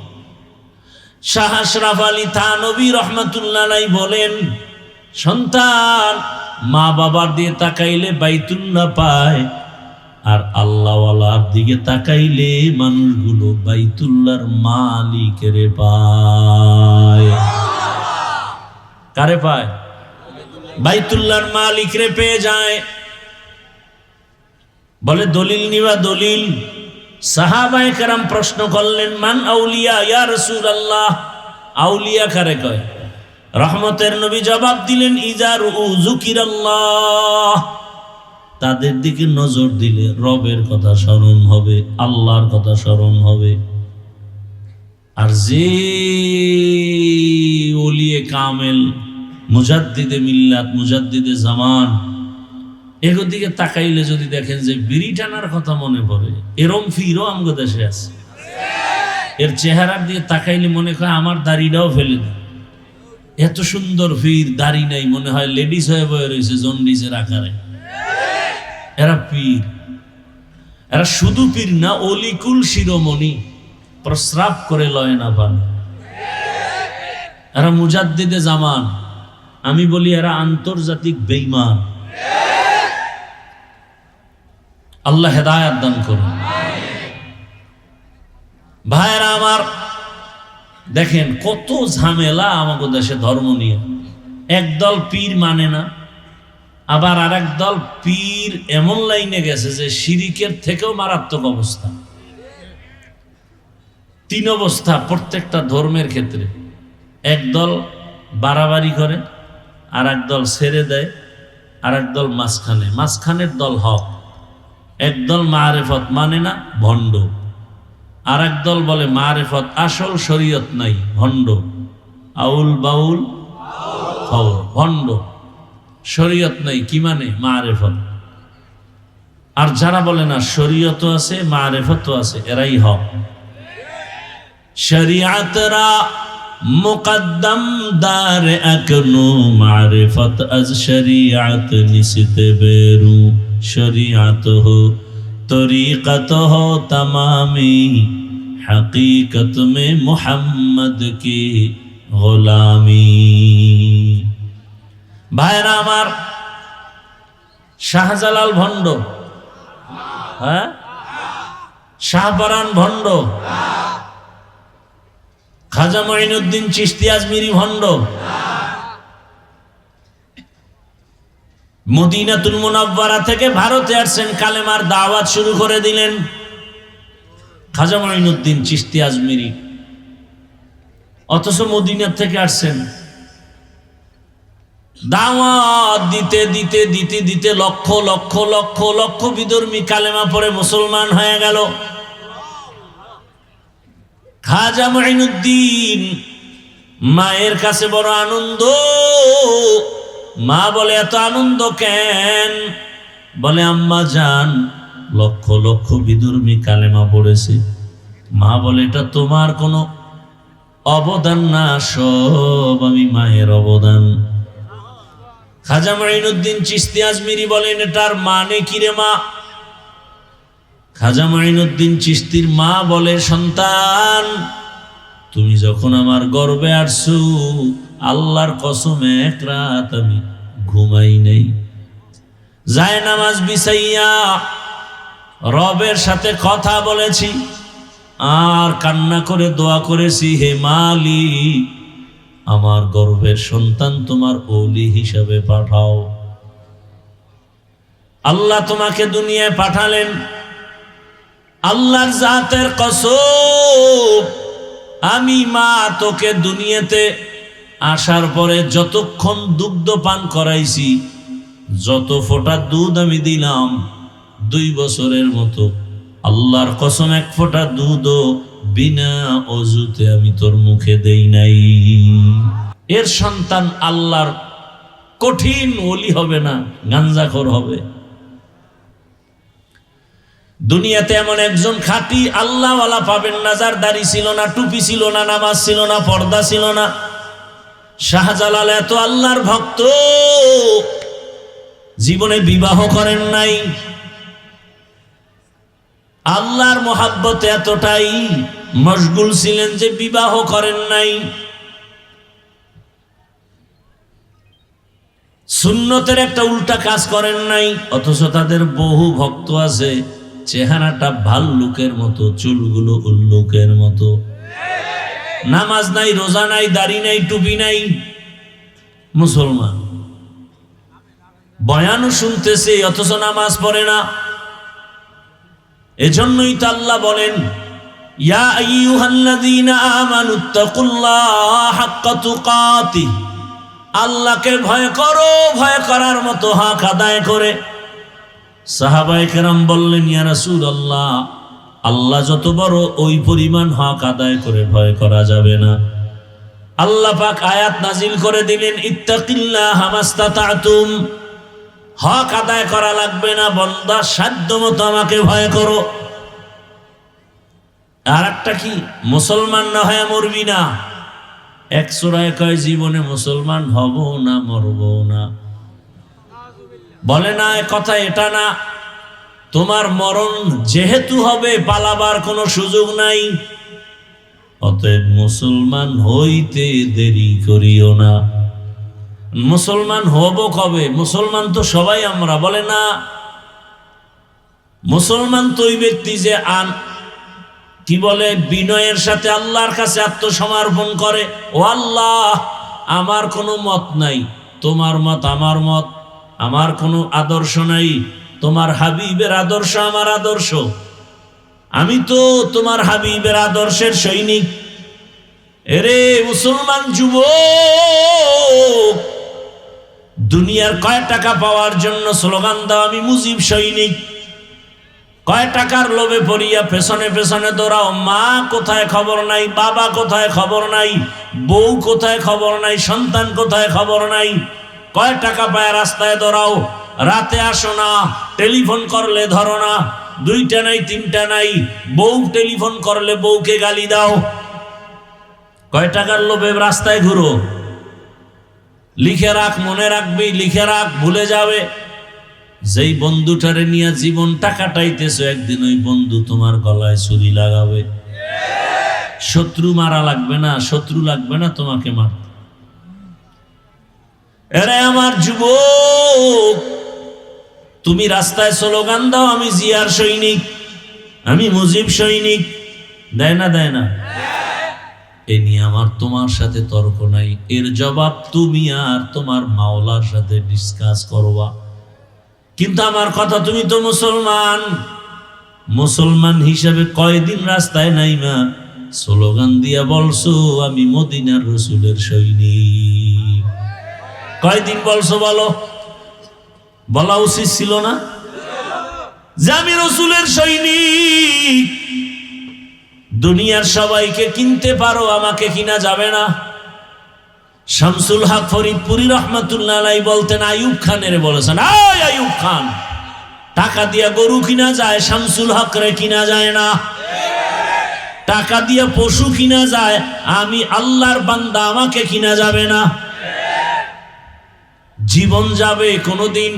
শাহ আশরাফ আলী থানবী রাহমাতুল্লাহ আলাইহি বলেন, সন্তান মা বাবার দিকে তাকাইলে বাইতুল্লাহ পায়, আর আল্লাহওয়ালার দিকে তাকাইলে মানুষগুলো বাইতুল্লাহর মালিকেরে পায়। কারে পায়? বাইতুল্লাহর মালিকরে পেয়ে যায়। বলে দলিল নিবা দলিল। সাহাবায়ে কেরাম প্রশ্ন করলেন, মান আউলিয়া ইয়া রাসূলুল্লাহ, আউলিয়া কারে কয়? রহমতের নবী জবাব দিলেন, ইজা যুকিরাল্লাহ, তাদের দিকে নজর দিলে রবের কথা স্মরণ হবে, আল্লাহর কথা স্মরণ হবে। আর যে ওলিয়ে কামেল, মুজাদ্দিদে মিল্লাত, মুজাদ্দিদে জামান, এগুলোর দিকে তাকাইলে যদি দেখেন যে বিড়ি টানার কথা মনে পড়ে, এরম ফিরও আমগো দেশে আছে। এর চেহারার দিকে তাকাইলে মনে হয় আমার দাড়িটাও ফেলে দেয়, এত সুন্দর ফির, দাড়ি নাই, মনে হয় লেডিস হয়ে বয়ে রয়েছে জন্ডিসের আকারে। এরা পীর, এরা শুধু পীর না, অলিকুল শিরোমণি, প্রস্রাব করে লয় না পান। এরা মুজাদ্দিদে জামান, আমি বলি এরা আন্তর্জাতিক বেঈমান। আল্লাহ হেদায়েত দান করুন। ভাইরা আমার, দেখেন কত ঝামেলা আমাদের দেশে ধর্ম নিয়ে। একদল পীর মানে না, আবার আরেক দল পীর এমন লাইনে গেছে যে শিরিকের থেকেও মারাত্মক অবস্থা। তিন অবস্থা প্রত্যেকটা ধর্মের ক্ষেত্রে। একদল বাড়াবাড়ি করে, আর এক দল ছেড়ে দেয়, আর এক দল মাঝখানে। মাঝখানের দল হক। একদল মারেফত মানে না, ভণ্ড। আর এক দল বলে মারেফত আসল, শরীয়ত নাই, ভণ্ড। আউল বাউল ফাউল, ভণ্ড। শরীয়ত নাই, কি মানে? মারেফত। আর যারা বলে না শরীয়তও আছে মারেফতও আছে, এরাই হক। শরিয়াতরা মুকদ্দম দার আকনু, মারিফত আজ শরিয়াত নিসতে বেরু। শরিয়াত হো তরিকত হো তমামি, হकीकत में मोहम्मद की गुलामी। ভাইরা আমার, শাহজালাল ভণ্ড, হ্যাঁ, শাহপরান ভণ্ড, খাজা মঈনুদ্দিন চিশতি আজমিরি ভণ্ড, মদিনাতুল মুনাওয়ারা থেকে ভারতে আসছেন, কালেমার দাওয়াত শুরু করে দিলেন খাজা মঈনুদ্দিন চিশতি আজমিরি। অথচ মদিনা থেকে আসছেন, দাওয়াত দিতে দিতে দিতে দিতে লক্ষ লক্ষ লক্ষ লক্ষ বিধর্মী কালেমা পড়ে মুসলমান হয়ে গেল। খাজা মঈনুদ্দিন মায়ের কাছে বড় আনন্দ। মা বলে, এত আনন্দ কেন? বলে, আম্মা জান, লক্ষ লক্ষ বিধর্মী কালেমা পড়েছে। মা বলে, এটা তোমার কোনো অবদান না, সব আমি মায়ের অবদান। খাজা মঈনুদ্দিন চিশতি আজমিরি বলেন, এটার মানে কি রে মা? খাজা মঈনুদ্দিন চিশতির মা বলে, সন্তান, তুমি যখন আমার গর্বে আসছো, আল্লাহর কসম এক রাত আমি ঘুমাই নাই। যায় নামাজ বিছাইয়া রবের সাথে কথা বলেছি আর কান্না করে দোয়া করেছি, হে মালিক আমার গর্ভের সন্তান তোমার ওলি হিসাবে পাঠাও। আল্লাহ তোমাকে দুনিয়ায় পাঠালেন, আল্লাহর জাতের কসম আমি মা তোকে দুনিয়াতে আসার পরে যতক্ষণ দুগ্ধ পান করাইছি, যত ফোঁটা দুধ আমি দিলাম 2 বছরের মতো, আল্লাহর কসম 1 ফোঁটা দুধও বিনা অজুতে আমি তোর মুখে দেই নাই। এর সন্তান আল্লাহর কঠিন ওলি হবে না, গাঞ্জাখোর হবে। দুনিয়াতে এমন একজন খাঁটি আল্লাহওয়ালা পাবেন না যার দাড়ি ছিল না, টুপি ছিল না, নামাজ ছিল না, পর্দা ছিল না। শাহজালাল এত আল্লাহর ভক্ত, জীবনে বিবাহ করেন নাই, আল্লাহর মোহাব্বতে এতটাই মশগুল ছিলেন যে বিবাহ করেন নাই। সুন্নতের একটা উল্টা কাজ করেন নাই, অথচ তাদের বহু ভক্ত আছে চেহারাটা ভাল্লুকের মতো, চুলগুলো উল্লুকের মতো, নামাজ নাই, রোজা নাই, দাড়ি নাই, টুপি নাই, মুসলমান, বয়ানও শুনতেছে অথচ নামাজ পড়ে না। এজন্যই তো আল্লাহ বলেন, ইয়া আইয়ুহাল্লাযীনা আমানুত্তাকুল্লাহা হাক্কা তুকাতিহ, আল্লাহকে ভয় করো, ভয় করার মতো হক আদায় করে। সাহাবায়ে কেরাম বললেন, ইয়া রাসূলুল্লাহ আল্লাহ যত বড় ওই পরিমাণ হক আদায় করে ভয় করা যাবে না। আল্লাহ পাক আয়াত নাজিল করে দিলেন, ইত্তাকিল্লাহা মাস্তাতা'তুম, হক আদায় করা লাগবে না, বান্দা সাধ্য মতো আমাকে ভয় করো। আর একটা কি, মুসলমান না হয় মরবি না। এক সূরায় কয় জীবনে মুসলমান হব না, মরব না। বলে না, কথা এটা না, তোমার মরণ যেহেতু হবে পালাবার কোনো সুযোগ নাই, অতএব মুসলমান হইতে দেরি করিও না। মুসলমান হব কবে? মুসলমান তো সবাই আমরা, বলে না। মুসলমান তো ওই ব্যক্তি যে কি বলে, বিনয়ের সাথে আল্লাহর কাছে আত্মসমর্পণ করে, ও আল্লাহ আমার কোনো মত নাই, তোমার মত আমার মত, আমার কোনো আদর্শ নাই, তোমার হাবিবের আদর্শ আমার আদর্শ, আমি তো তোমার হাবিবের আদর্শের সৈনিক। এরে মুসলমান যুবক, দুনিয়ার কয় টাকা পাওয়ার জন্য স্লোগান দাও আমি মুজিব সৈনিক, কয় টাকার লোভে পড়িয়া পেছনে পেছনে দৌড়াও, মা কোথায় খবর নাই, বাবা কোথায় খবর নাই, বউ কোথায় খবর নাই, সন্তান কোথায় খবর নাই, কয় টাকা পায় রাস্তায় দৌড়াও, রাতে আসো না, টেলিফোন করলে ধরো না, 2টা নাই 3টা নাই, বউ টেলিফোন করলে বউকে গালি দাও, কয় টাকার লোভে রাস্তায় ঘুরো। লিখে রাখ, মনে রাখবি, লিখে রাখ, ভুলে যাবে। যেই বন্ধুটারে নিয়ে জীবনটা কাটাইতেছো, একদিন ওই বন্ধু তোমার গলায় ছুরি লাগাবে। শত্রু মারা লাগবে না, শত্রু লাগবে না তোমাকে মারতে। এরে আমার যুবক, তুমি রাস্তায় স্লোগান দাও আমি জিয়ার সৈনিক, আমি মুজিব সৈনিক, দেয় না দেয় না? এ নিয়ে আমার তোমার সাথে তর্ক নাই, এর জবাব তুমি আর তোমার মাওলার সাথে ডিসকাস করবা। কিন্তু আমার কথা, তুমি তো মুসলমান, মুসলমান হিসাবে কয়দিন রাস্তায় নাইমা স্লোগান দিয়া বলছো আমি মদিনার রসুলের সৈনিক? কয়দিন বলছো বলো? বলা উচিত ছিল না যে আমি রসুলের সৈনিক? দুনিয়ার সবাইকে কিনতে পারো, আমাকে কিনা যাবে না। শামসুল হক ফরিদপুরি রহমাতুল্লাহ আলাইহি বলতেন, আইয়ুব খানের বলেছেন, আইয়ুব খান, টাকা দিয়া গরু কিনা যায়, শামসুল হক রে কিনা যায় না। টাকা দিয়া পশু কিনা যায়, আমি আল্লাহর বান্দা, আমাকে কিনা যাবে না। জীবন যাবে, কোনোদিন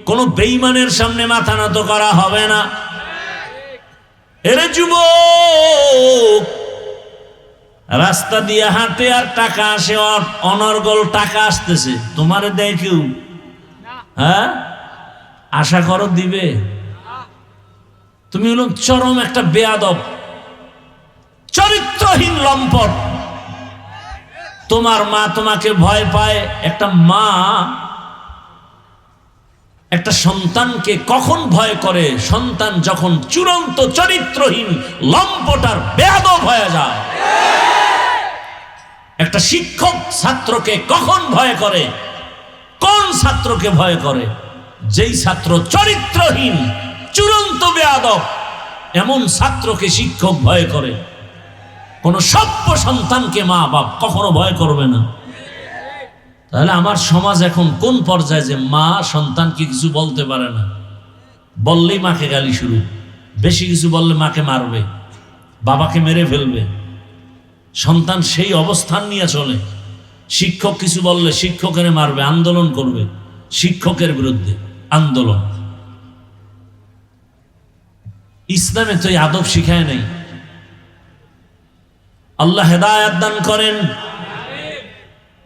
কোন বেঈমানের সামনে মাথা নত করা হবে না। এরে যুবক, রাস্তা দিয়ে হাঁটে আর টাকা আসে, অনর্গল টাকা আসতেছে, তোমারে দেয় কেউ? হ্যাঁ, আশা করো দিবে? তুমি হলো চরম একটা বেয়াদব, চরিত্রহীন লম্পট। তোমার মা তোমাকে ভয় পায়। একটা মা একটা সন্তানকে কখন ভয় করে? সন্তান যখন চূড়ান্ত চরিত্রহীন লম্পট আর বেয়াদব হয়ে যায়। একটা শিক্ষক ছাত্রকে কখন ভয় করে? কোন ছাত্রকে ভয় করে? যেই ছাত্র চরিত্রহীন, চূড়ান্ত বেয়াদব, এমন ছাত্রকে শিক্ষক ভয় করে। কোন সভ্য সন্তানকে মা বাপ কখনো ভয় করবে না। তাহলে আমার সমাজ এখন কোন পর্যায়ে যে মা সন্তানকে কিছু বলতে পারে না, বললেই মাকে গালি শুরু, বেশি কিছু বললে মাকে মারবে, বাবাকে মেরে ফেলবে। সন্তান সেই অবস্থান নিয়ে চলে। শিক্ষক কিছু বললে শিক্ষকের মারবে, আন্দোলন করবে, শিক্ষকের বিরুদ্ধে আন্দোলন। ইসলামে তো এই আদব শিখায় নাই। আল্লাহ হেদায়েত দান করেন।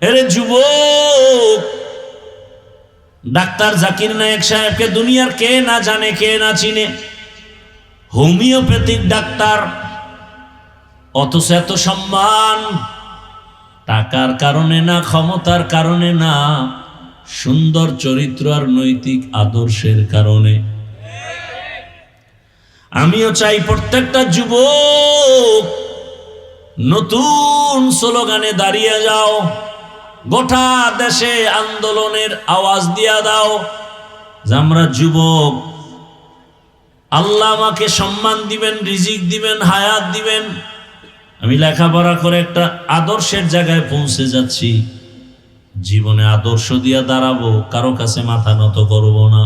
এরে যুবক, ডাক্তার জাকির নায়েক সাহেবকে দুনিয়ার কে না জানে, কে না চিনে? হোমিওপ্যাথিক ডাক্তার, অথচ এত সম্মান। টাকার কারণে না, ক্ষমতার কারণে না, সুন্দর চরিত্র আর নৈতিক আদর্শের কারণে। আমিও চাই প্রত্যেকটা যুবক নতুন স্লোগানে দাঁড়িয়ে যাও, গোটা দেশে আন্দোলনের আওয়াজ দিয়া দাও যে আমরা যুবক, আল্লাহ আমাকে সম্মান দিবেন, রিজিক দিবেন, হায়াত দিবেন। আমি লেখাপড়া করে একটা আদর্শের জায়গায় পৌঁছে যাচ্ছি। জীবনে আদর্শ দিয়া দাঁড়াবো, কারো কাছে মাথা নত করব না।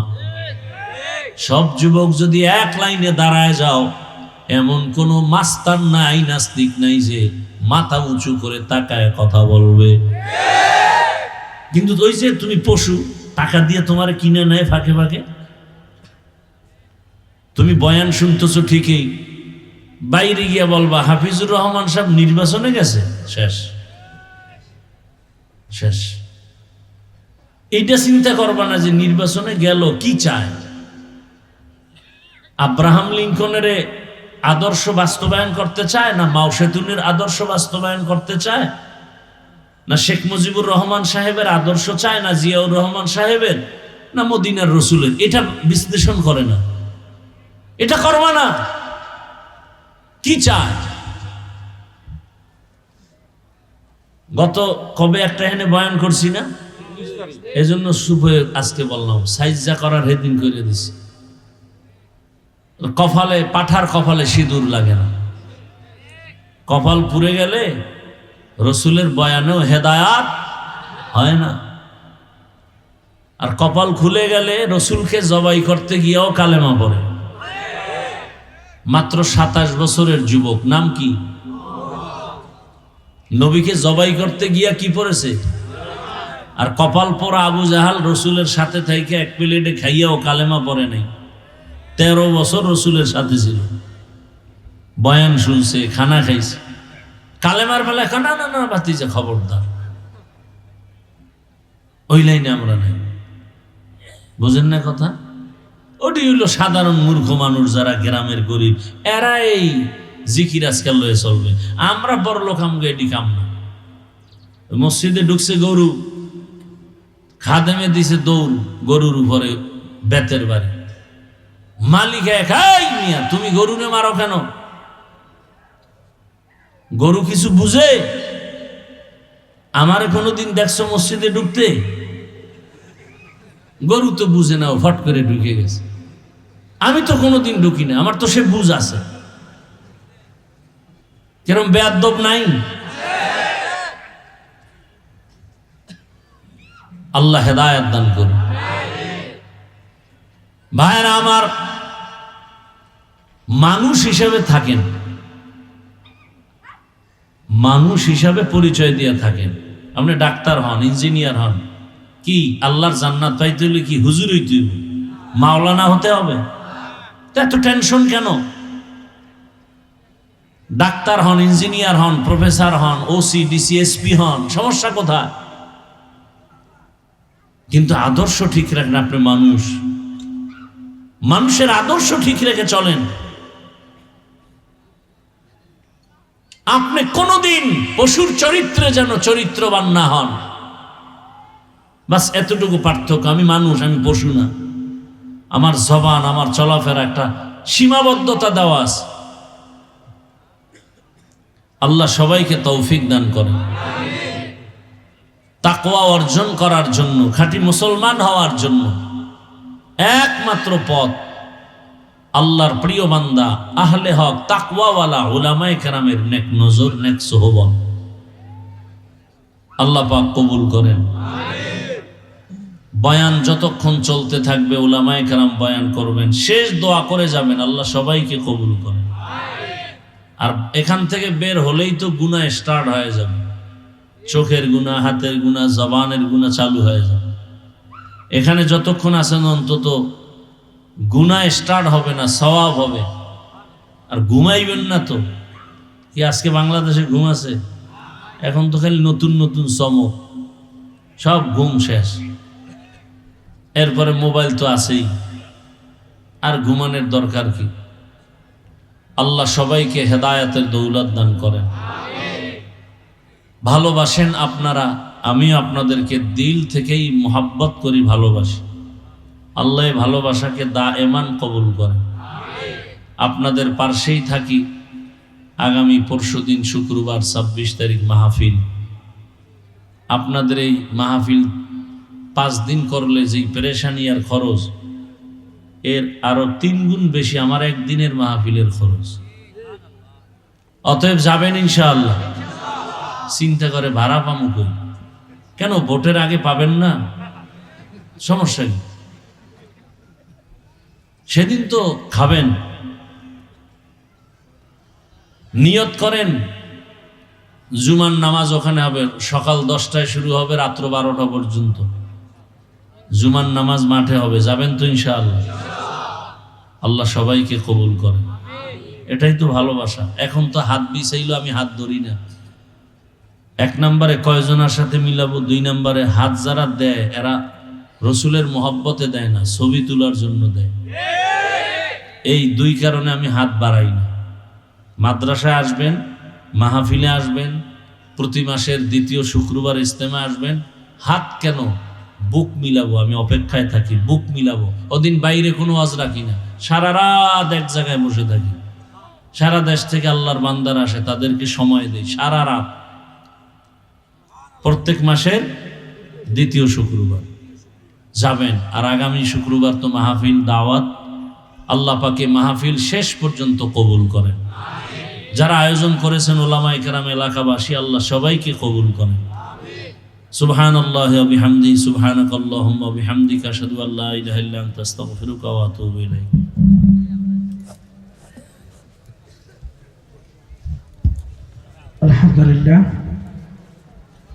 সব যুবক যদি এক লাইনে দাঁড়ায় যাও, এমন কোনো মাস্তার নাই, নাস্তিক নাই যে মাথা উঁচু করে তাকায় কথা বলবে। কিন্তু ওই যে তুমি পশু, টাকা দিয়ে তোমার কিনে নেয় ফাঁকে ফাঁকে। তুমি বয়ান শুনতেছো ঠিকই, বাইরে গিয়া বলবা হাফিজুর রহমান সাহেব নির্বাচনে গেছে, শেষ শেষ। এইটা চিন্তা করবা না যে নির্বাচনে গেল কি চায়। আব্রাহাম লিঙ্কনের আদর্শ বাস্তবায়ন করতে চায় না, মাও সেতুনের আদর্শ বাস্তবায়ন করতে চায় না, শেখ মুজিবুর রহমান সাহেবের আদর্শ চায় না, জিয়াউর রহমান সাহেবের না, মদিনার রসুলের? এটা বিশ্লেষণ করে না, এটা করবা না। কি চায়? গত কবে একটা এখানে বয়ান করছি না, এজন্য সুপে আজকে বললাম, সাইজা করার হেদিন করে দিছি। কপালে, পাঠার কপালে সিঁদুর লাগে না। কপাল পুড়ে গেলে রসুলের বয়ানেও হেদায়াত হয় না। আর কপাল খুলে গেলে রসুলকে জবাই করতে গিয়েও কালেমা পড়ে। মাত্র 27 বছরের যুবক, নাম কি? নবীকে জবাই করতে গিয়া কি পড়েছে? আর কপাল পরা আবু জাহাল রসুলের সাথে থেকে এক প্লেটে খাইয়াও কালেমা পড়ে নাই। 13 বছর রসুলের সাথে ছিল, বয়ান শুনছে, খানা খাইছে, কালেমার বেলা না না না বাতিজা খবরদার, ওই লাইনে আমরা নাই। বুঝেন না কথা? ওটি হইল সাধারণ মূর্খ মানুষ, যারা গ্রামের গরিব, এরা এই জিকির আজকাল লয়ে চলবে। আমরা বড় লোক, আমগো এটি কাম না। মসজিদে ঢুকছে গরু, খাদেমে দিছে দৌড় গরুর উপরে বেতের বাড়ি। মালিক একাই, মিয়া তুমি গরুকে মারো কেন? গরু কিছু বুঝে? আমারে কোনোদিন দেখছো মসজিদে ঢুকতে? গরু তো বুঝে না, ফট করে ঢুকে গেছে। আমি তো কোনোদিন ঢুকি না, আমার তো সে বুঝ আছে। কিরম বেয়াদব নাই? আল্লাহ হেদায়েত দান করুন। ভাইরা আমার, মানুষ হিসেবে থাকেন, মানুষ হিসাবে পরিচয় দিয়ে থাকেন। আপনি ডাক্তার হন, ইঞ্জিনিয়ার হন, কি আল্লাহর জান্নাত পাইতে হলে কি হুজুর হইতে হবে? মাওলানা হতে হবে? এত টেনশন কেন? ডাক্তার হন, ইঞ্জিনিয়ার হন, প্রফেসর হন, ওসি, ডিসি, এসপি হন, সমস্যা কোথায়? কিন্তু আদর্শ ঠিক রাখেন। আপনি মানুষ, মানুষের আদর্শ ঠিক রেখে চলেন। আপনি কোনোদিন পশুর চরিত্রে যেন চরিত্রবান না হন। বাস এতটুকু পার্থক্য। আমি মানুষ, আমি পশু না। আমার জবান, আমার চলাফেরা একটা সীমাবদ্ধতা দেওয়া আছে। আল্লাহ সবাইকে তৌফিক দান করেন। তাকওয়া অর্জন করার জন্য, খাঁটি মুসলমান হওয়ার জন্য একমাত্র পথ আল্লাহর প্রিয় বান্দা আহলে হক তাকওয়াওয়ালা উলামায়ে কেরামের নেক নজর, নেক সোহবত। আল্লাহ পাক কবুল করেন। বয়ান যতক্ষণ চলতে থাকবে উলামায়ে কেরাম বয়ান করবেন, শেষ দোয়া করে যাবেন আল্লাহ সবাইকে কবুল করেন। আর এখান থেকে বের হলেই তো গুনাহ স্টার্ট হয়ে যাবে। চোখের গুনাহ, হাতের গুনাহ, জবানের গুনাহ চালু হয়ে যাবে। এখানে যতক্ষণ আছেন অন্তত গুনাহ স্টার্ট হবে না, সওয়াব হবে। আর ঘুমাইবেন না তো। কি আজকে বাংলাদেশে ঘুম আছে? এখন তো খালি নতুন নতুন চমক, সব ঘুম শেষ। এরপরে মোবাইল তো আছেই, আর ঘুমানোর দরকার কি? আল্লাহ সবাইকে হেদায়েতের দৌলত দান করেন। ভালোবাসেন আপনারা, আমিও আপনাদেরকে দিল থেকেই মোহাব্বত করি, ভালোবাসি। আল্লাহ ভালোবাসাকে দায়েমান কবুল করেন। আপনাদের পার্শ্বেই থাকি। আগামী পরশুদিন শুক্রবার 26 তারিখ মাহফিল। আপনাদের এই মাহফিল 5 দিন করলে যেই পেরেশানি আর খরচ, এর আরো 3 গুণ বেশি আমার একদিনের মাহফিলের খরচ। অতএব যাবেন ইনশাআল্লাহ। চিন্তা করে ভাড়া পামু কই? কেন ভোটের আগে পাবেন না? সমস্যা কি? সেদিন তো খাবেন। নিয়ত করেন জুমার নামাজ ওখানে হবে, সকাল 10টায় শুরু হবে, রাত্র 12টা পর্যন্ত জুমার নামাজ মাঠে হবে। যাবেন তো ইনশাআল্লাহ? আল্লাহ সবাইকে কবুল করেন। এটাই তো ভালোবাসা। এখন তো হাত বিছাইলো, আমি হাত ধরি না। 1 নম্বরে কয়জনের সাথে মিলাবো, 2 নম্বরে হাত যারা দেয় এরা রসুলের মহব্বতে দেয় না, ছবি তোলার জন্য দেয়। এই 2 কারণে আমি হাত বাড়াই না। মাদ্রাসায় আসবেন, মাহফিলে আসবেন, প্রতি মাসের 2য় শুক্রবার ইজতেমা আসবেন। হাত কেন? বুক মিলাবো। আমি অপেক্ষায় থাকি, বুক মিলাবো। ওদিন বাইরে কোনো ওয়াজ রাখি না, সারা রাত এক জায়গায় বসে থাকি। সারা দেশ থেকে আল্লাহর বান্দার আসে, তাদেরকে সময় দেই সারা রাত। প্রত্যেক মাসের 2য় শুক্রবার যাবেন। আর আগামী শুক্রবার তো মাহফিল, দাওয়াত। আল্লাহ পাকে মাহফিল শেষ পর্যন্ত কবুল করেন। যারা আয়োজন করেছেন উলামায়ে কেরাম, এলাকাবাসী, আল্লাহ সবাইকে কবুল করেন। সুবহানাল্লাহি ওয়া বিহামদিহি, সুবহানাকাল্লাহুম্মা ওয়া বিহামদিকা, আশহাদু আল্লা ইলাহা ইল্লা আনতা, আস্তাগফিরুকা ওয়া আতুবু ইলাইক। আলহামদুলিল্লাহ।